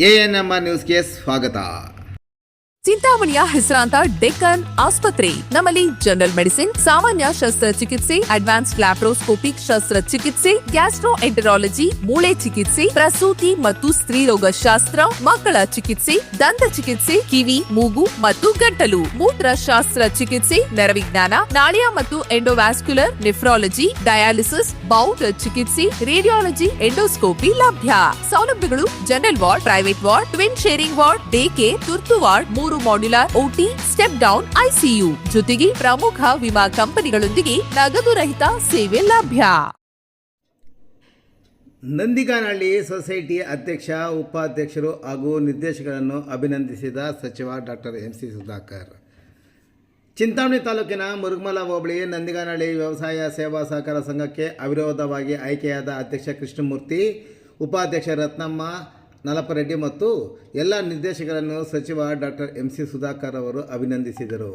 ANMR ನ್ಯೂಸ್ಗೆ ಸ್ವಾಗತ. ಚಿಂತಾಮಣಿಯ ಹೆಸರಾಂತ ಡೆಕ್ಕನ್ ಆಸ್ಪತ್ರೆ. ನಮ್ಮಲ್ಲಿ ಜನರಲ್ ಮೆಡಿಸಿನ್, ಸಾಮಾನ್ಯ ಶಸ್ತ್ರಚಿಕಿತ್ಸೆ, ಅಡ್ವಾನ್ಸ್ಡ್ ಲ್ಯಾಪ್ರೋಸ್ಕೋಪಿಕ್ ಶಸ್ತ್ರಚಿಕಿತ್ಸೆ, ಗ್ಯಾಸ್ಟ್ರೋಎಂಟರಾಲಜಿ, ಮೂಳೆ ಚಿಕಿತ್ಸೆ, ಪ್ರಸೂತಿ ಮತ್ತು ಸ್ತ್ರೀರೋಗ ಶಾಸ್ತ್ರ, ಮಕ್ಕಳ ಚಿಕಿತ್ಸೆ, ದಂತ ಚಿಕಿತ್ಸೆ, ಕಿವಿ, ಮೂಗು ಮತ್ತು ಗಂಟಲು, ಮೂತ್ರಶಾಸ್ತ್ರ ಚಿಕಿತ್ಸೆ, ನರವಿಜ್ಞಾನ, ನಾಳಿಯ ಮತ್ತು ಎಂಡೋವ್ಯಾಸ್ಕ್ಯುಲರ್, ನೆಫ್ರಾಲಜಿ, ಡಯಾಲಿಸಿಸ್, ಬೌಲ್ ಚಿಕಿತ್ಸೆ, ರೇಡಿಯಾಲಜಿ, ಎಂಡೋಸ್ಕೋಪಿ ಲಭ್ಯ. ಸೌಲಭ್ಯಗಳು: general ward, private ward, twin sharing ward, day care, ತುರ್ತು ward, 3 modular OT, step down ICU, ಜೊತೆಗೆ ಪ್ರಮುಖ ವಿಮಾ ಕಂಪನಿಗಳೊಂದಿಗೆ ನಗದು ರಹಿತ ಸೇವೆ ಲಭ್ಯ. ನಂದಿಗಾನಹಳ್ಳಿ ಸೊಸೈಟಿ ಅಧ್ಯಕ್ಷ, ಉಪಾಧ್ಯಕ್ಷರು ಹಾಗೂ ನಿರ್ದೇಶಕರನ್ನು ಅಭಿನಂದಿಸಿದ ಸಚಿವ ಡಾಕ್ಟರ್ MC ಸುಧಾಕರ್. ಚಿಂತಾಮಣಿ ತಾಲೂಕಿನ ಮುರುಗಮಲ ಹೋಬಳಿ ನಂದಿಗಾನಹಳ್ಳಿ ವ್ಯವಸಾಯ ಸೇವಾ ಸಹಕಾರ ಸಂಘಕ್ಕೆ ಅವಿರೋಧವಾಗಿ ಆಯ್ಕೆಯಾದ ಅಧ್ಯಕ್ಷ ಕೃಷ್ಣಮೂರ್ತಿ, ಉಪಾಧ್ಯಕ್ಷ ರತ್ನಮ್ಮ ನಲಪರೆಡ್ಡಿ ಮತ್ತು ಎಲ್ಲ ನಿರ್ದೇಶಕರನ್ನು ಸಚಿವ ಡಾಕ್ಟರ್ MC ಸುಧಾಕರ್ ಅವರು ಅಭಿನಂದಿಸಿದರು.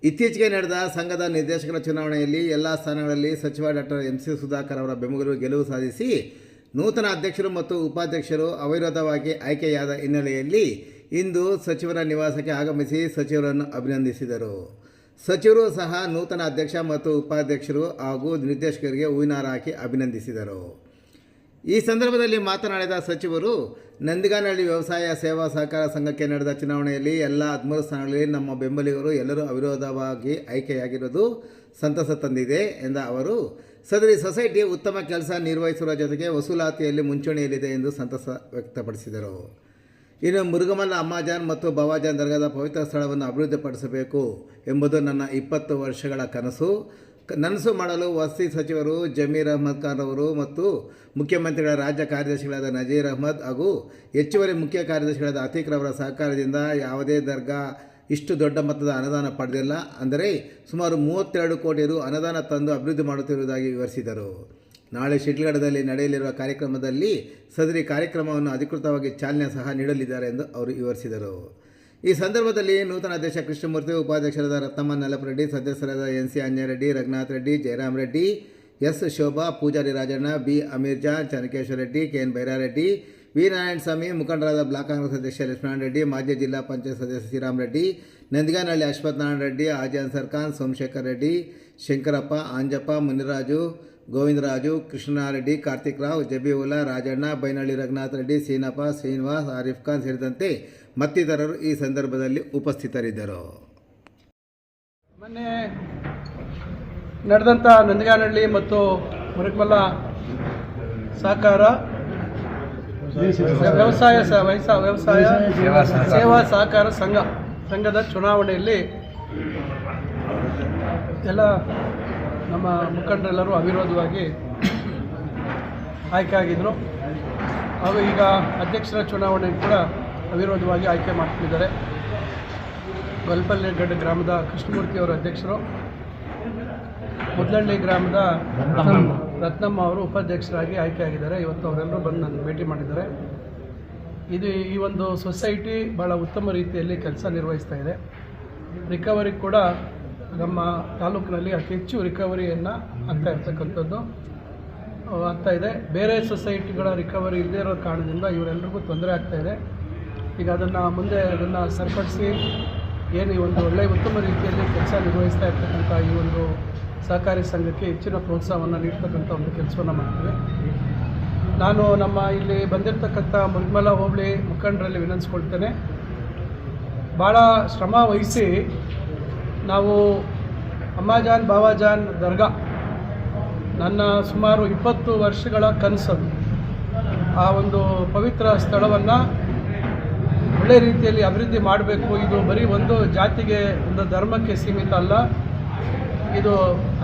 ಇತ್ತೀಚೆಗೆ ನಡೆದ ಸಂಘದ ನಿರ್ದೇಶಕರ ಚುನಾವಣೆಯಲ್ಲಿ ಎಲ್ಲ ಸ್ಥಾನಗಳಲ್ಲಿ ಸಚಿವ ಡಾಕ್ಟರ್ MC ಸುಧಾಕರ್ ಅವರ ಬೆಂಬಲಿಗರು ಗೆಲುವು ಸಾಧಿಸಿ ನೂತನ ಅಧ್ಯಕ್ಷರು ಮತ್ತು ಉಪಾಧ್ಯಕ್ಷರು ಅವಿರೋಧವಾಗಿ ಆಯ್ಕೆಯಾದ ಹಿನ್ನೆಲೆಯಲ್ಲಿ ಇಂದು ಸಚಿವರ ನಿವಾಸಕ್ಕೆ ಆಗಮಿಸಿ ಸಚಿವರನ್ನು ಅಭಿನಂದಿಸಿದರು. ಸಚಿವರು ಸಹ ನೂತನ ಅಧ್ಯಕ್ಷ ಮತ್ತು ಉಪಾಧ್ಯಕ್ಷರು ಹಾಗೂ ನಿರ್ದೇಶಕರಿಗೆ ಹೂವಿನಾರ ಹಾಕಿ ಅಭಿನಂದಿಸಿದರು. ಈ ಸಂದರ್ಭದಲ್ಲಿ ಮಾತನಾಡಿದ ಸಚಿವರು, ನಂದಿಗಾನಹಳ್ಳಿ ವ್ಯವಸಾಯ ಸೇವಾ ಸಹಕಾರ ಸಂಘಕ್ಕೆ ನಡೆದ ಚುನಾವಣೆಯಲ್ಲಿ ಎಲ್ಲ 13 ಸ್ಥಾನಗಳಲ್ಲಿ ನಮ್ಮ ಬೆಂಬಲಿಗರು ಎಲ್ಲರೂ ಅವಿರೋಧವಾಗಿ ಆಯ್ಕೆಯಾಗಿರುವುದು ಸಂತಸ ತಂದಿದೆ ಎಂದ ಅವರು, ಸದರಿ ಸೊಸೈಟಿ ಉತ್ತಮ ಕೆಲಸ ನಿರ್ವಹಿಸುವ ಜೊತೆಗೆ ವಸೂಲಾತಿಯಲ್ಲಿ ಮುಂಚೂಣಿಯಲ್ಲಿದೆ ಎಂದು ಸಂತಸ ವ್ಯಕ್ತಪಡಿಸಿದರು. ಇನ್ನು ಮುರುಗಮಲ್ಲ ಅಮ್ಮಾಜಾನ್ ಮತ್ತು ಬಾವಾಜಾನ್ ದರ್ಗಾದ ಪವಿತ್ರ ಸ್ಥಳವನ್ನು ಅಭಿವೃದ್ಧಿಪಡಿಸಬೇಕು ಎಂಬುದು ನನ್ನ 20 ವರ್ಷಗಳ ನನಸು ಮಾಡಲು ವಸತಿ ಸಚಿವರು ಜಮೀರ್ ಅಹ್ಮದ್ ಖಾನ್ ಅವರು ಮತ್ತು ಮುಖ್ಯಮಂತ್ರಿಗಳ ರಾಜ್ಯ ಕಾರ್ಯದರ್ಶಿಗಳಾದ ನಜೀರ್ ಅಹ್ಮದ್ ಹಾಗೂ ಹೆಚ್ಚುವರಿ ಮುಖ್ಯ ಕಾರ್ಯದರ್ಶಿಗಳಾದ ಅತೀಕ್ ರವರ ಸಹಕಾರದಿಂದ ಯಾವುದೇ ದರ್ಗಾ ಇಷ್ಟು ದೊಡ್ಡ ಮೊತ್ತದ ಅನುದಾನ ಪಡೆದಿಲ್ಲ. ಅಂದರೆ ಸುಮಾರು 32 ಕೋಟಿ ರು ಅನುದಾನ ತಂದು ಅಭಿವೃದ್ಧಿ ಮಾಡುತ್ತಿರುವುದಾಗಿ ವಿವರಿಸಿದರು. ನಾಳೆ ಶಿಡ್ಲಘಟ್ಟದಲ್ಲಿ ನಡೆಯಲಿರುವ ಕಾರ್ಯಕ್ರಮದಲ್ಲಿ ಸದರಿ ಕಾರ್ಯಕ್ರಮವನ್ನು ಅಧಿಕೃತವಾಗಿ ಚಾಲನೆ ಸಹ ನೀಡಲಿದ್ದಾರೆ ಎಂದು ಅವರು ವಿವರಿಸಿದರು. ಈ ಸಂದರ್ಭದಲ್ಲಿ ನೂತನ ಅಧ್ಯಕ್ಷ ಕೃಷ್ಣಮೂರ್ತಿ, ಉಪಾಧ್ಯಕ್ಷರಾದ ರತ್ನಮ್ಮ ನಲಪರೆಡ್ಡಿ, ಸದಸ್ಯರಾದ NC Anjay Reddy, Raghunath Reddy, Jayaram Reddy, S Shobha, Pujari Rajanna, B Ameer Jan, Channakeshwara Reddy, KN Byrareddy, V Narayana Swamy, ಮುಖಂಡರಾದ ಬ್ಲಾಕ್ ಕಾಂಗ್ರೆಸ್ ಅಧ್ಯಕ್ಷ ಲಕ್ಷ್ಮಣ ರೆಡ್ಡಿ, ಮಾಜಿ ಜಿಲ್ಲಾ ಪಂಚಾಯತ್ ಸದಸ್ಯ ಶ್ರೀರಾಮ್ ರೆಡ್ಡಿ, ನಂದಿಗಾನಹಳ್ಳಿ ಅಶ್ವಥ್ ನಾರಾಯಣ ರೆಡ್ಡಿ, ಹಾಜಿ ಅನ್ಸರ್ ಖಾನ್, ಸೋಮಶೇಖರ್ ರೆಡ್ಡಿ, ಶಂಕರಪ್ಪ, ಆಂಜಪ್ಪ, ಮುನಿರಾಜು, ಗೋವಿಂದರಾಜು, ಕೃಷ್ಣಾರೆಡ್ಡಿ, ಕಾರ್ತಿಕ್ ರಾವ್, ಜಬೀವುಲ್ಲಾ, ರಾಜಣ್ಣ, ಬೈನಹಳ್ಳಿ ರಘುನಾಥ್ ರೆಡ್ಡಿ, ಸೀನಪ್ಪ, ಶ್ರೀನಿವಾಸ್, ಆರಿಫ್ ಖಾನ್ ಸೇರಿದಂತೆ ಮತ್ತಿತರರು ಈ ಸಂದರ್ಭದಲ್ಲಿ ಉಪಸ್ಥಿತರಿದ್ದರು. ಮೊನ್ನೆ ನಡೆದಂಥ ನಂದಿಗಾನಹಳ್ಳಿ ಮತ್ತು ಮುರುಗಮಲ್ಲ ಸಹಕಾರ ವ್ಯವಸಾಯ ಸೇವಾ ಸಹಕಾರ ಸಂಘದ ಚುನಾವಣೆಯಲ್ಲಿ ಎಲ್ಲ ನಮ್ಮ ಮುಖಂಡರೆಲ್ಲರೂ ಅವಿರೋಧವಾಗಿ ಆಯ್ಕೆ ಆಗಿದ್ದರು. ಹಾಗೂ ಈಗ ಅಧ್ಯಕ್ಷರ ಚುನಾವಣೆ ಕೂಡ ಅವಿರೋಧವಾಗಿ ಆಯ್ಕೆ ಮಾಡ್ತಿದ್ದಾರೆ. ಗೊಲ್ಪಲ್ಲೆಗಡ್ಡೆ ಗ್ರಾಮದ ಕೃಷ್ಣಮೂರ್ತಿ ಅವರ ಅಧ್ಯಕ್ಷರು, ಮುದ್ಲಹಳ್ಳಿ ಗ್ರಾಮದ ರತ್ನಮ್ಮ ಅವರು ಉಪಾಧ್ಯಕ್ಷರಾಗಿ ಆಯ್ಕೆಯಾಗಿದ್ದಾರೆ. ಇವತ್ತು ಅವರೆಲ್ಲರೂ ಬಂದು ನನ್ನ ಭೇಟಿ ಮಾಡಿದ್ದಾರೆ. ಈ ಒಂದು ಸೊಸೈಟಿ ಭಾಳ ಉತ್ತಮ ರೀತಿಯಲ್ಲಿ ಕೆಲಸ ನಿರ್ವಹಿಸ್ತಾ ಇದೆ. ರಿಕವರಿ ಕೂಡ ನಮ್ಮ ತಾಲೂಕಿನಲ್ಲಿ ಅತಿ ಹೆಚ್ಚು ರಿಕವರಿಯನ್ನು ಆಗ್ತಾ ಇದೆ. ಬೇರೆ ಸೊಸೈಟಿಗಳ ರಿಕವರಿ ಇಲ್ಲದೇ ಇರೋ ಕಾರಣದಿಂದ ಇವರೆಲ್ಲರಿಗೂ ತೊಂದರೆ ಆಗ್ತಾಯಿದೆ. ಈಗ ಅದನ್ನು ಸರಿಪಡಿಸಿ ಏನು ಈ ಒಂದು ಒಳ್ಳೆಯ ಉತ್ತಮ ರೀತಿಯಲ್ಲಿ ಕೆಲಸ ನಿರ್ವಹಿಸ್ತಾ ಇರ್ತಕ್ಕಂಥ ಈ ಒಂದು ಸಹಕಾರಿ ಸಂಘಕ್ಕೆ ಹೆಚ್ಚಿನ ಪ್ರೋತ್ಸಾಹವನ್ನು ನೀಡ್ತಕ್ಕಂಥ ಒಂದು ಕೆಲಸವನ್ನು ಮಾಡ್ತೀವಿ. ನಾನು ನಮ್ಮ ಇಲ್ಲಿ ಬಂದಿರತಕ್ಕಂಥ ಮುರುಗಮಲ ಹೋಬಳಿ ಮುಖಂಡರಲ್ಲಿ ವಿನಂತಿಸ್ಕೊಳ್ತೇನೆ, ಭಾಳ ಶ್ರಮ ವಹಿಸಿ ನಾವು ಅಮ್ಮಾಜಾನ್ ಬಾವಾಜಾನ್ ದರ್ಗಾ ನನ್ನ ಸುಮಾರು 20 ವರ್ಷಗಳ ಕನಸು. ಆ ಒಂದು ಪವಿತ್ರ ಸ್ಥಳವನ್ನು ಒಳ್ಳೆ ರೀತಿಯಲ್ಲಿ ಅಭಿವೃದ್ಧಿ ಮಾಡಬೇಕು. ಇದು ಬರೀ ಒಂದು ಜಾತಿಗೆ, ಒಂದು ಧರ್ಮಕ್ಕೆ ಸೀಮಿತ ಅಲ್ಲ. ಇದು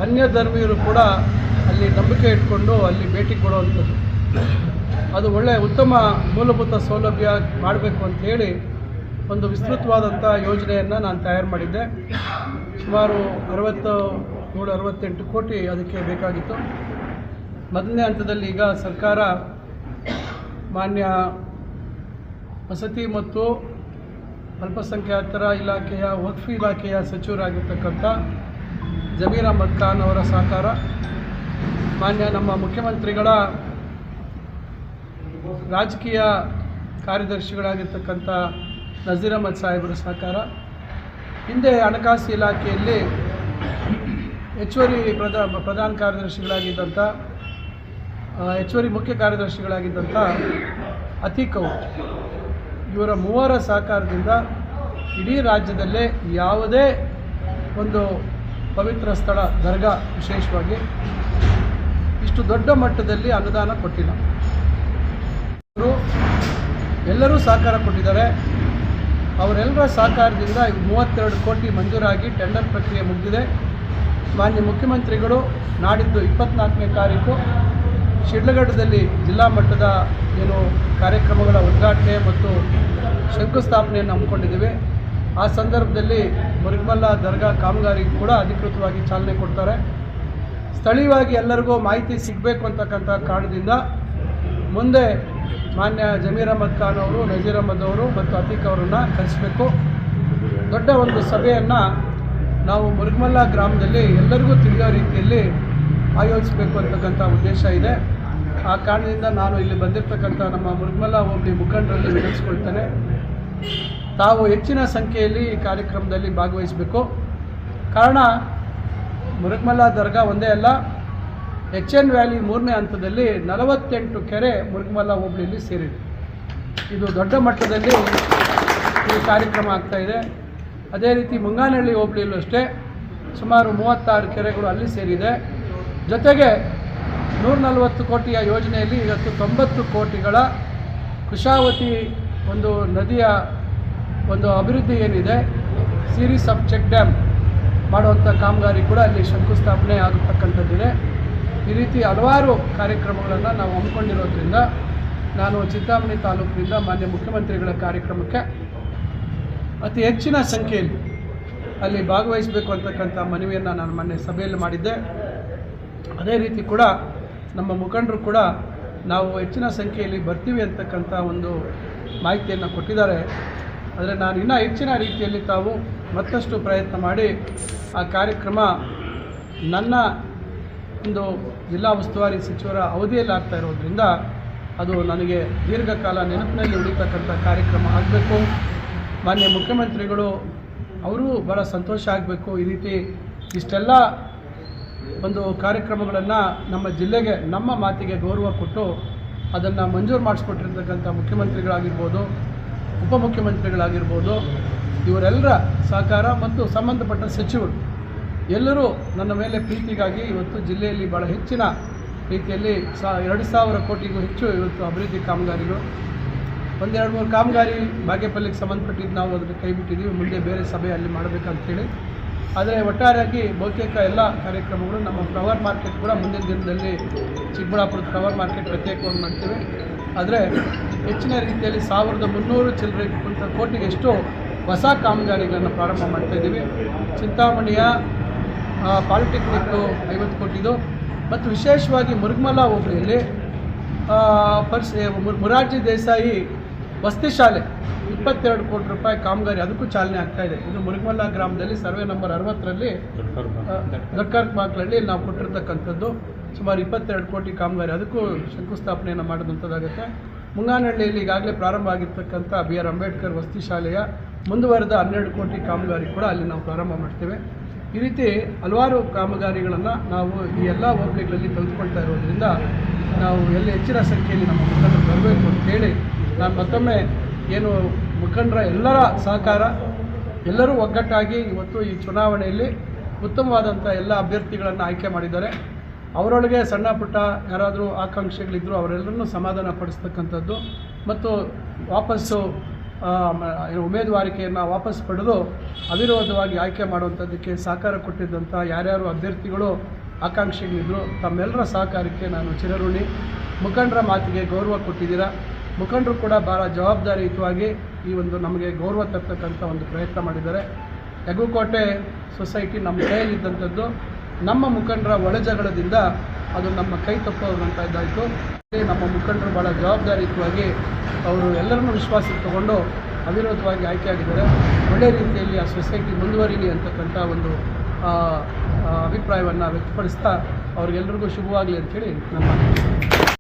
ಅನ್ಯ ಧರ್ಮೀಯರು ಕೂಡ ಅಲ್ಲಿ ನಂಬಿಕೆ ಇಟ್ಕೊಂಡು ಅಲ್ಲಿ ಭೇಟಿ ಕೊಡುವಂಥದ್ದು. ಅದು ಒಳ್ಳೆಯ ಉತ್ತಮ ಮೂಲಭೂತ ಸೌಲಭ್ಯ ಮಾಡಬೇಕು ಅಂಥೇಳಿ ಒಂದು ವಿಸ್ತೃತವಾದಂಥ ಯೋಜನೆಯನ್ನು ನಾನು ತಯಾರು ಮಾಡಿದ್ದೆ. ಸುಮಾರು 67-68 ಕೋಟಿ ಅದಕ್ಕೆ ಬೇಕಾಗಿತ್ತು. ಮೊದಲನೇ ಹಂತದಲ್ಲಿ ಈಗ ಸರ್ಕಾರ ಮಾನ್ಯ ವಸತಿ ಮತ್ತು ಅಲ್ಪಸಂಖ್ಯಾತರ ಇಲಾಖೆಯ ವಕ್ಫ್ ಇಲಾಖೆಯ ಸಚಿವರಾಗಿರ್ತಕ್ಕಂಥ ಜಮೀರ್ ಅಹ್ಮದ್ ಖಾನ್ ಅವರ ಸಹಕಾರ, ಮಾನ್ಯ ನಮ್ಮ ಮುಖ್ಯಮಂತ್ರಿಗಳ ರಾಜಕೀಯ ಕಾರ್ಯದರ್ಶಿಗಳಾಗಿರ್ತಕ್ಕಂಥ ನಜೀರ್ ಅಹಮದ್ ಸಾಹೇಬರ ಸಹಕಾರ, ಹಿಂದೆ ಹಣಕಾಸು ಇಲಾಖೆಯಲ್ಲಿ ಹೆಚ್ಚುವರಿ ಪ್ರಧಾನ ಕಾರ್ಯದರ್ಶಿಗಳಾಗಿದ್ದಂಥ ಹೆಚ್ಚುವರಿ ಮುಖ್ಯ ಕಾರ್ಯದರ್ಶಿಗಳಾಗಿದ್ದಂಥ ಅತೀಕ್ ಅವರು, ಇವರ ಮೂವರ ಸಹಕಾರದಿಂದ ಇಡೀ ರಾಜ್ಯದಲ್ಲೇ ಯಾವುದೇ ಒಂದು ಪವಿತ್ರ ಸ್ಥಳ ದರ್ಗಾ ವಿಶೇಷವಾಗಿ ಇಷ್ಟು ದೊಡ್ಡ ಮಟ್ಟದಲ್ಲಿ ಅನುದಾನ ಕೊಟ್ಟಿಲ್ಲ. ಅವರು ಎಲ್ಲರೂ ಸಹಕಾರ ಕೊಟ್ಟಿದ್ದಾರೆ. ಅವರೆಲ್ಲರ ಸಹಕಾರದಿಂದ 32 ಕೋಟಿ ಮಂಜೂರಾಗಿ ಟೆಂಡರ್ ಪ್ರಕ್ರಿಯೆ ಮುಗಿದಿದೆ. ಮಾನ್ಯ ಮುಖ್ಯಮಂತ್ರಿಗಳು ನಾಡಿದ್ದು 24ನೇ ತಾರೀಕು ಶಿಡ್ಲಘಟ್ಟದಲ್ಲಿ ಜಿಲ್ಲಾ ಮಟ್ಟದ ಕಾರ್ಯಕ್ರಮಗಳ ಉದ್ಘಾಟನೆ ಮತ್ತು ಶಂಕುಸ್ಥಾಪನೆಯನ್ನು ಹಮ್ಮಿಕೊಂಡಿದ್ದೀವಿ. ಆ ಸಂದರ್ಭದಲ್ಲಿ ಮುರುಗಮಲ್ಲ ದರ್ಗಾ ಕಾಮಗಾರಿಗೆ ಕೂಡ ಅಧಿಕೃತವಾಗಿ ಚಾಲನೆ ಕೊಡ್ತಾರೆ. ಸ್ಥಳೀಯವಾಗಿ ಎಲ್ಲರಿಗೂ ಮಾಹಿತಿ ಸಿಗಬೇಕು ಅಂತಕ್ಕಂಥ ಕಾರಣದಿಂದ ಮುಂದೆ ಮಾನ್ಯ ಜಮೀರ್ ಅಹಮದ್ ಖಾನ್ ಅವರು, ನಜೀರ್ ಅಹಮದ್ ಅವರು ಮತ್ತು ಅತೀಕ್ ಅವರನ್ನು ಕರೆಸಬೇಕು. ದೊಡ್ಡ ಒಂದು ಸಭೆಯನ್ನು ನಾವು ಮುರುಗಮಲ್ಲ ಗ್ರಾಮದಲ್ಲಿ ಎಲ್ಲರಿಗೂ ತಿಳಿಯೋ ರೀತಿಯಲ್ಲಿ ಆಯೋಜಿಸಬೇಕು ಅಂತಕ್ಕಂಥ ಉದ್ದೇಶ ಇದೆ. ಆ ಕಾರಣದಿಂದ ನಾನು ಇಲ್ಲಿ ಬಂದಿರತಕ್ಕಂಥ ನಮ್ಮ ಮುರುಗಮಲ್ಲ ಹೋಬಳಿ ಮುಖಂಡರಲ್ಲಿ ವಿನಂತಿಸ್ಕೊಳ್ತೇನೆ, ತಾವು ಹೆಚ್ಚಿನ ಸಂಖ್ಯೆಯಲ್ಲಿ ಈ ಕಾರ್ಯಕ್ರಮದಲ್ಲಿ ಭಾಗವಹಿಸಬೇಕು. ಕಾರಣ ಮುರುಗಮಲ್ಲ ದರ್ಗಾ ಒಂದೇ ಅಲ್ಲ, HN ವ್ಯಾಲಿ 3ನೇ ಹಂತದಲ್ಲಿ 48 ಕೆರೆ ಮುರುಗಮಲ್ಲ ಹೋಬಳಿಯಲ್ಲಿ ಸೇರಿದೆ. ಇದು ದೊಡ್ಡ ಮಟ್ಟದಲ್ಲಿ ಈ ಕಾರ್ಯಕ್ರಮ ಆಗ್ತಾಯಿದೆ. ಅದೇ ರೀತಿ ಮುಂಗಾನಹಳ್ಳಿ ಹೋಬಳಿಯಲ್ಲೂ ಅಷ್ಟೇ ಸುಮಾರು 36 ಕೆರೆಗಳು ಅಲ್ಲಿ ಸೇರಿದೆ. ಜೊತೆಗೆ 140 ಕೋಟಿಯ ಯೋಜನೆಯಲ್ಲಿ ಇವತ್ತು 90 ಕೋಟಿಗಳ ಕುಶಾವತಿ ಒಂದು ನದಿಯ ಒಂದು ಅಭಿವೃದ್ಧಿ ಏನಿದೆ, ಸೀರೀಸ್ ಆಫ್ ಚೆಕ್ ಡ್ಯಾಮ್ ಮಾಡುವಂಥ ಕಾಮಗಾರಿ ಕೂಡ ಅಲ್ಲಿ ಶಂಕುಸ್ಥಾಪನೆ ಆಗತಕ್ಕಂಥದ್ದಿದೆ. ಈ ರೀತಿ ಹಲವಾರು ಕಾರ್ಯಕ್ರಮಗಳನ್ನು ನಾವು ಹಮ್ಮಿಕೊಂಡಿರೋದ್ರಿಂದ ನಾನು ಚಿಂತಾಮಣಿ ತಾಲೂಕಿನಿಂದ ಮಾನ್ಯ ಮುಖ್ಯಮಂತ್ರಿಗಳ ಕಾರ್ಯಕ್ರಮಕ್ಕೆ ಅತಿ ಹೆಚ್ಚಿನ ಸಂಖ್ಯೆಯಲ್ಲಿ ಅಲ್ಲಿ ಭಾಗವಹಿಸಬೇಕು ಅಂತಕ್ಕಂಥ ಮನವಿಯನ್ನು ನಾನು ಮೊನ್ನೆ ಸಭೆಯಲ್ಲಿ ಮಾಡಿದ್ದೆ. ಅದೇ ರೀತಿ ಕೂಡ ನಮ್ಮ ಮುಖಂಡರು ಕೂಡ ನಾವು ಹೆಚ್ಚಿನ ಸಂಖ್ಯೆಯಲ್ಲಿ ಬರ್ತೀವಿ ಅಂತಕ್ಕಂಥ ಒಂದು ಮಾಹಿತಿಯನ್ನು ಕೊಟ್ಟಿದ್ದಾರೆ. ಆದರೆ ನಾನು ಇನ್ನೂ ಹೆಚ್ಚಿನ ರೀತಿಯಲ್ಲಿ ತಾವು ಮತ್ತಷ್ಟು ಪ್ರಯತ್ನ ಮಾಡಿ ಆ ಕಾರ್ಯಕ್ರಮ ನನ್ನ ಒಂದು ಜಿಲ್ಲಾ ಉಸ್ತುವಾರಿ ಸಚಿವರ ಅವಧಿಯಲ್ಲಿ ಆಗ್ತಾ ಇರೋದ್ರಿಂದ ಅದು ನನಗೆ ದೀರ್ಘಕಾಲ ನೆನಪಿನಲ್ಲಿ ಉಳಿತಕ್ಕಂಥ ಕಾರ್ಯಕ್ರಮ ಆಗಬೇಕು. ಮಾನ್ಯ ಮುಖ್ಯಮಂತ್ರಿಗಳು ಅವರು ಭಾಳ ಸಂತೋಷ ಆಗಬೇಕು. ಈ ರೀತಿ ಇಷ್ಟೆಲ್ಲ ಒಂದು ಕಾರ್ಯಕ್ರಮಗಳನ್ನು ನಮ್ಮ ಜಿಲ್ಲೆಗೆ, ನಮ್ಮ ಮಾತಿಗೆ ಗೌರವ ಕೊಟ್ಟು ಅದನ್ನು ಮಂಜೂರು ಮಾಡಿಸ್ಕೊಟ್ಟಿರ್ತಕ್ಕಂಥ ಮುಖ್ಯಮಂತ್ರಿಗಳಾಗಿರ್ಬೋದು, ಉಪಮುಖ್ಯಮಂತ್ರಿಗಳಾಗಿರ್ಬೋದು, ಇವರೆಲ್ಲರ ಸಹಕಾರ ಮತ್ತು ಸಂಬಂಧಪಟ್ಟ ಸಚಿವರು ಎಲ್ಲರೂ ನನ್ನ ಮೇಲೆ ಪ್ರೀತಿಗಾಗಿ ಇವತ್ತು ಜಿಲ್ಲೆಯಲ್ಲಿ ಭಾಳ ಹೆಚ್ಚಿನ ರೀತಿಯಲ್ಲಿ 2,000 ಕೋಟಿಗೂ ಹೆಚ್ಚು ಇವತ್ತು ಅಭಿವೃದ್ಧಿ ಕಾಮಗಾರಿಗಳು, 1-2-3 ಕಾಮಗಾರಿ ಬಾಗೇಪಲ್ಲಿಗೆ ಸಂಬಂಧಪಟ್ಟಿದ್ದು ನಾವು ಅದನ್ನು ಕೈ ಬಿಟ್ಟಿದ್ದೀವಿ. ಮುಂದೆ ಬೇರೆ ಸಭೆ ಅಲ್ಲಿ ಮಾಡಬೇಕಂತೇಳಿ. ಆದರೆ ಒಟ್ಟಾರೆಯಾಗಿ ಬಹುತೇಕ ಎಲ್ಲ ಕಾರ್ಯಕ್ರಮಗಳು, ನಮ್ಮ ಫ್ಲವರ್ ಮಾರ್ಕೆಟ್ ಕೂಡ ಮುಂದಿನ ದಿನದಲ್ಲಿ ಚಿಕ್ಕಬಳ್ಳಾಪುರದ ಫ್ಲವರ್ ಮಾರ್ಕೆಟ್ ಪ್ರತ್ಯೇಕವಾಗಿ ಮಾಡ್ತೇವೆ. ಆದರೆ ಹೆಚ್ಚಿನ ರೀತಿಯಲ್ಲಿ 1,300 ಚಿಲ್ಲರೆ ಕೋಟಿಗೆಷ್ಟು ಹೊಸ ಕಾಮಗಾರಿಗಳನ್ನು ಪ್ರಾರಂಭ ಮಾಡ್ತಾಯಿದ್ದೀವಿ. ಚಿಂತಾಮಣಿಯ ಪಾಲಿಟೆಕ್ನಿಕ್ಕು 50 ಕೋಟಿದು ಮತ್ತು ವಿಶೇಷವಾಗಿ ಮುರುಗಮಲ್ಲ ಹೋಬಳಿಯಲ್ಲಿ ಮೊರಾರ್ಜಿ ದೇಸಾಯಿ ವಸತಿ ಶಾಲೆ 22 ಕೋಟಿ ರೂಪಾಯಿ ಕಾಮಗಾರಿ, ಅದಕ್ಕೂ ಚಾಲನೆ ಆಗ್ತಾಯಿದೆ. ಇದು ಮುರುಗಮಲ್ಲ ಗ್ರಾಮದಲ್ಲಿ ಸರ್ವೆ ನಂಬರ್ 60ರಲ್ಲಿ ದೊಡ್ಡಕರ್ಮಾಕ್ಲಲ್ಲಿ ನಾವು ಕೊಟ್ಟಿರ್ತಕ್ಕಂಥದ್ದು. ಸುಮಾರು 22 ಕೋಟಿ ಕಾಮಗಾರಿ, ಅದಕ್ಕೂ ಶಂಕುಸ್ಥಾಪನೆಯನ್ನು ಮಾಡಿದಂಥದ್ದಾಗುತ್ತೆ. ಮುಂಗಾನಹಳ್ಳಿಯಲ್ಲಿ ಈಗಾಗಲೇ ಪ್ರಾರಂಭ ಆಗಿರ್ತಕ್ಕಂಥ BR ಅಂಬೇಡ್ಕರ್ ವಸತಿ ಶಾಲೆಯ ಮುಂದುವರೆದ 12 ಕೋಟಿ ಕಾಮಗಾರಿ ಕೂಡ ಅಲ್ಲಿ ನಾವು ಪ್ರಾರಂಭ ಮಾಡ್ತೇವೆ. ಈ ರೀತಿ ಹಲವಾರು ಕಾಮಗಾರಿಗಳನ್ನು ನಾವು ಈ ಎಲ್ಲ ಹೋಬಳಿಗಳಲ್ಲಿ ತೆಗೆದುಕೊಳ್ತಾ ಇರೋದ್ರಿಂದ ನಾವು ಎಲ್ಲಿ ಹೆಚ್ಚಿನ ಸಂಖ್ಯೆಯಲ್ಲಿ ನಮ್ಮ ಮುಖಂಡರು ಬರಬೇಕು ಅಂತೇಳಿ ನಾನು ಮತ್ತೊಮ್ಮೆ ಏನು ಮುಖಂಡರ ಎಲ್ಲರ ಸಹಕಾರ, ಎಲ್ಲರೂ ಒಗ್ಗಟ್ಟಾಗಿ ಇವತ್ತು ಈ ಚುನಾವಣೆಯಲ್ಲಿ ಉತ್ತಮವಾದಂಥ ಎಲ್ಲ ಅಭ್ಯರ್ಥಿಗಳನ್ನು ಆಯ್ಕೆ ಮಾಡಿದ್ದಾರೆ. ಅವರೊಳಗೆ ಸಣ್ಣ ಪುಟ್ಟ ಯಾರಾದರೂ ಆಕಾಂಕ್ಷೆಗಳಿದ್ದರೂ ಅವರೆಲ್ಲರನ್ನೂ ಸಮಾಧಾನ ಪಡಿಸ್ತಕ್ಕಂಥದ್ದು ಮತ್ತು ವಾಪಸ್ಸು ಉಮೇದುವಾರಿಕೆಯನ್ನು ವಾಪಸ್ ಪಡೆದು ಅವಿರೋಧವಾಗಿ ಆಯ್ಕೆ ಮಾಡುವಂಥದ್ದಕ್ಕೆ ಸಹಕಾರ ಕೊಟ್ಟಿದ್ದಂಥ ಯಾರ್ಯಾರು ಅಭ್ಯರ್ಥಿಗಳು ಆಕಾಂಕ್ಷೆಗಳಿದ್ದರು ತಮ್ಮೆಲ್ಲರ ಸಹಕಾರಕ್ಕೆ ನಾನು ಚಿರಋಣಿ. ಮುಖಂಡರ ಮಾತಿಗೆ ಗೌರವ ಕೊಟ್ಟಿದ್ದೀರಾ. ಮುಖಂಡರು ಕೂಡ ಭಾಳ ಜವಾಬ್ದಾರಿಯುತವಾಗಿ ಈ ಒಂದು ನಮಗೆ ಗೌರವ ತರ್ತಕ್ಕಂಥ ಒಂದು ಪ್ರಯತ್ನ ಮಾಡಿದ್ದಾರೆ. ಯಗುಕೋಟೆ ಸೊಸೈಟಿ ನಮ್ಮ ಕೈಯಲ್ಲಿದ್ದಂಥದ್ದು ನಮ್ಮ ಮುಖಂಡರ ಒಳಜಗಳದಿಂದ ಅದು ನಮ್ಮ ಕೈ ತಪ್ಪೋದಂಥದ್ದಾಯಿತು. ನಮ್ಮ ಮುಖಂಡರು ಭಾಳ ಜವಾಬ್ದಾರಿಯುತವಾಗಿ ಅವರು ಎಲ್ಲರನ್ನೂ ವಿಶ್ವಾಸಕ್ಕೆ ತಗೊಂಡು ಅವಿರೋಧವಾಗಿ ಆಯ್ಕೆಯಾಗಿದ್ದಾರೆ. ಒಳ್ಳೆಯ ರೀತಿಯಲ್ಲಿ ಆ ಸೊಸೈಟಿ ಮುಂದುವರಿಲಿ ಅಂತಕ್ಕಂಥ ಒಂದು ಅಭಿಪ್ರಾಯವನ್ನು ವ್ಯಕ್ತಪಡಿಸ್ತಾ ಅವ್ರಿಗೆಲ್ಲರಿಗೂ ಶುಭವಾಗಲಿ ಅಂಥೇಳಿ ನನ್ನ